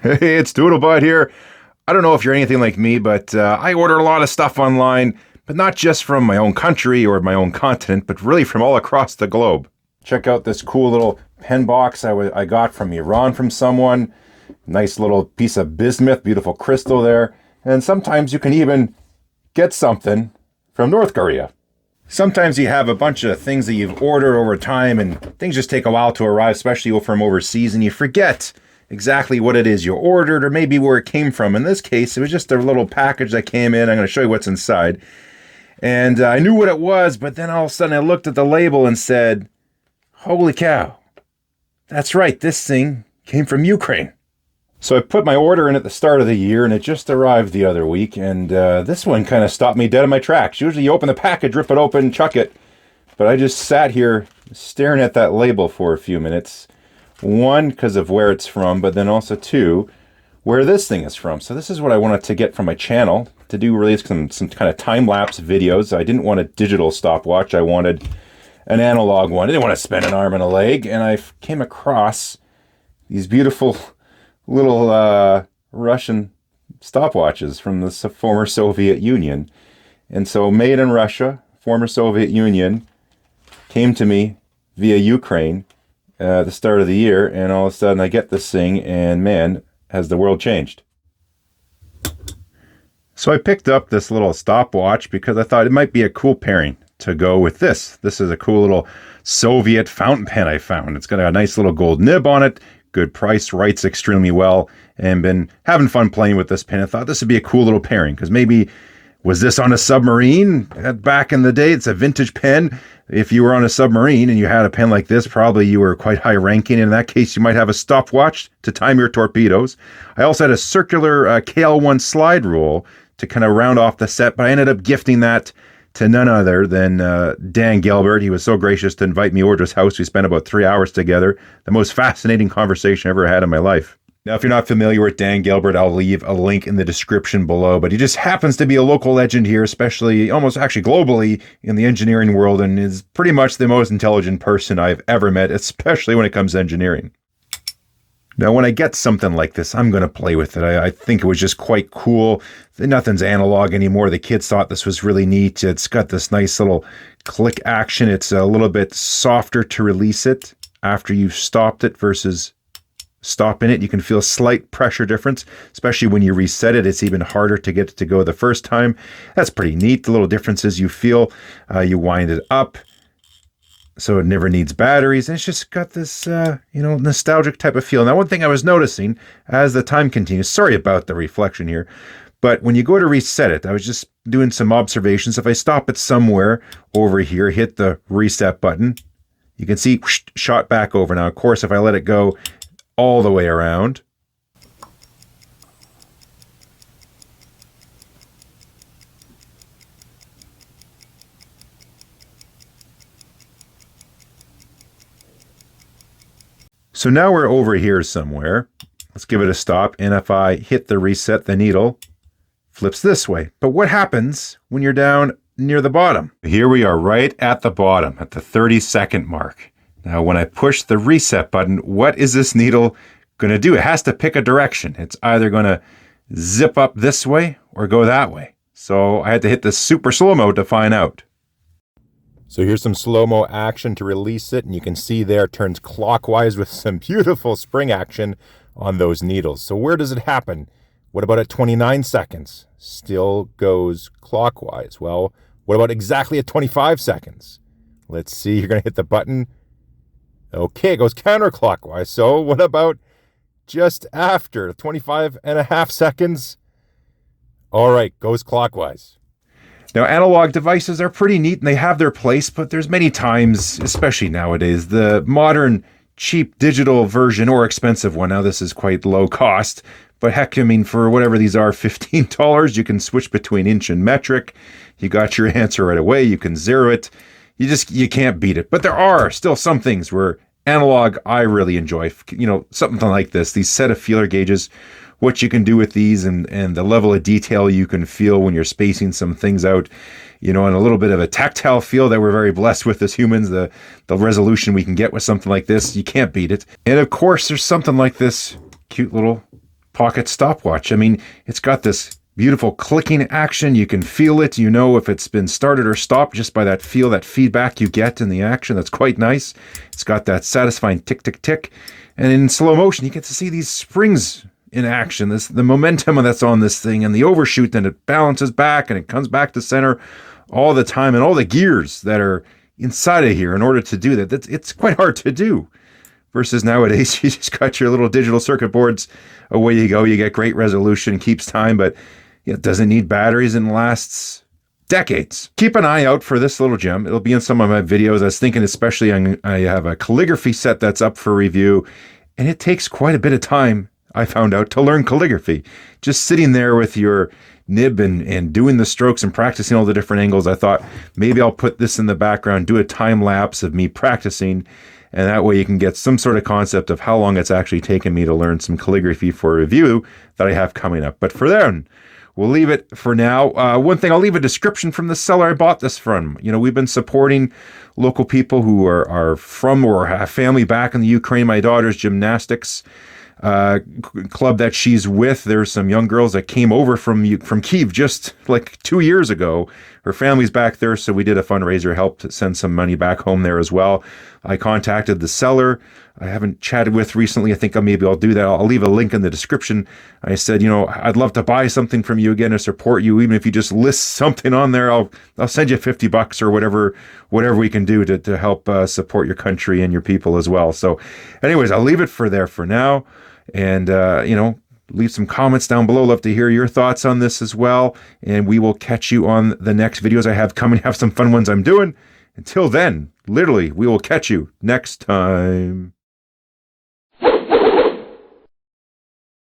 Hey, it's Doodlebud here. I don't know if you're anything like me, but I order a lot of stuff online, but not just from my own country or my own continent, but really from all across the globe. Check out this cool little pen box I got from Iran from someone. Nice little piece of bismuth, beautiful crystal there. And sometimes you can even get something from North Korea. Sometimes you have a bunch of things that you've ordered over time and things just take a while to arrive, especially from overseas, and you forget exactly what it is you ordered or maybe where it came from. In this case, it was just a little package that came in. I'm going to show you what's inside. And I knew what it was, but then all of a sudden I looked at the label and said, holy cow, that's right, this thing came from Ukraine. So I put my order in at the start of the year, and it just arrived the other week, and this one kind of stopped me dead in my tracks. Usually you open the package, rip it open, chuck it, but I just sat here staring at that label for a few minutes. One, because of where it's from, but then also two, where this thing is from. So this is what I wanted to get from my channel, to do really some kind of time-lapse videos. I didn't want a digital stopwatch. I wanted an analog one. I didn't want to spend an arm and a leg, and I came across these beautiful little Russian stopwatches from the former Soviet Union. And so made in Russia, former Soviet Union, came to me via Ukraine at the start of the year, and all of a sudden I get this thing, and man, has the world changed. So I picked up this little stopwatch because I thought it might be a cool pairing to go with this. This is a cool little Soviet fountain pen I found. It's got a nice little gold nib on it, good price, writes extremely well, and been having fun playing with this pen. I thought this would be a cool little pairing because maybe, was this on a submarine back in the day? It's a vintage pen. If you were on a submarine and you had a pen like this, probably you were quite high ranking. In that case, you might have a stopwatch to time your torpedoes. I also had a circular KL1 slide rule to kind of round off the set, but I ended up gifting that to none other than Dan Gelbart. He was so gracious to invite me over to his house. We spent about 3 hours together. The most fascinating conversation I ever had in my life. Now, if you're not familiar with Dan Gelbart, I'll leave a link in the description below, but he just happens to be a local legend here, especially almost actually globally in the engineering world, and is pretty much the most intelligent person I've ever met, especially when it comes to engineering. Now, when I get something like this, I'm going to play with it. I think it was just quite cool. Nothing's analog anymore. The kids thought this was really neat. It's got this nice little click action. It's a little bit softer to release it after you've stopped it versus stopping it. You can feel a slight pressure difference, especially when you reset it. It's even harder to get it to go the first time. That's pretty neat. The little differences you feel. You wind it up, so it never needs batteries. And it's just got this, nostalgic type of feel. Now, one thing I was noticing as the time continues, sorry about the reflection here, but when you go to reset it, I was just doing some observations. If I stop it somewhere over here, hit the reset button, you can see whoosh, shot back over. Now, of course, if I let it go all the way around, so now we're over here somewhere. Let's give it a stop. And if I hit the reset, the needle flips this way. But what happens when you're down near the bottom? Here we are right at the bottom at the 30-second mark. Now, when I push the reset button, what is this needle going to do? It has to pick a direction. It's either going to zip up this way or go that way. So I had to hit the super slow-mo to find out. So here's some slow-mo action to release it, and you can see there it turns clockwise with some beautiful spring action on those needles. So where does it happen? What about at 29 seconds? Still goes clockwise. Well, what about exactly at 25 seconds? Let's see, you're going to hit the button. Okay, it goes counterclockwise. So what about just after 25 and a half seconds? All right, goes clockwise. Now, analog devices are pretty neat and they have their place, but there's many times, especially nowadays, the modern cheap digital version or expensive one. Now, this is quite low cost, but heck, I mean, for whatever these are, $15, you can switch between inch and metric. You got your answer right away. You can zero it. You can't beat it. But there are still some things where analog I really enjoy. Something like this, these set of feeler gauges, what you can do with these and the level of detail you can feel when you're spacing some things out, and a little bit of a tactile feel that we're very blessed with as humans, the resolution we can get with something like this, you can't beat it. And of course, there's something like this cute little pocket stopwatch. I mean, it's got this beautiful clicking action. You can feel it. You know if it's been started or stopped just by that feel, that feedback you get in the action. That's quite nice. It's got that satisfying tick, tick, tick. And in slow motion, you get to see these springs in action. The momentum that's on this thing and the overshoot, then it balances back and it comes back to center all the time, and all the gears that are inside of here in order to do that. It's quite hard to do. Versus nowadays, you just got your little digital circuit boards. Away you go. You get great resolution, keeps time, but it doesn't need batteries and lasts decades. Keep an eye out for this little gem. It'll be in some of my videos. I was thinking especially I have a calligraphy set that's up for review, and it takes quite a bit of time, I found out, to learn calligraphy. Just sitting there with your nib and doing the strokes and practicing all the different angles, I thought maybe I'll put this in the background, do a time lapse of me practicing, and that way you can get some sort of concept of how long it's actually taken me to learn some calligraphy for a review that I have coming up. But for then, we'll leave it for now. One thing, I'll leave a description from the seller I bought this from. You know, we've been supporting local people who are from or have family back in the Ukraine. My daughter's gymnastics club that she's with, there's some young girls that came over from Kyiv just like 2 years ago. Her family's back there, so we did a fundraiser, helped send some money back home there as well. I contacted the seller I haven't chatted with recently. I think maybe I'll do that. I'll leave a link in the description. I said, you know, I'd love to buy something from you again to support you. Even if you just list something on there, I'll send you $50 or whatever we can do to help support your country and your people as well. So anyways, I'll leave it for now. And, you know, leave some comments down below. Love to hear your thoughts on this as well. And we will catch you on the next videos I have coming. Have some fun ones I'm doing. Until then, literally, we will catch you next time.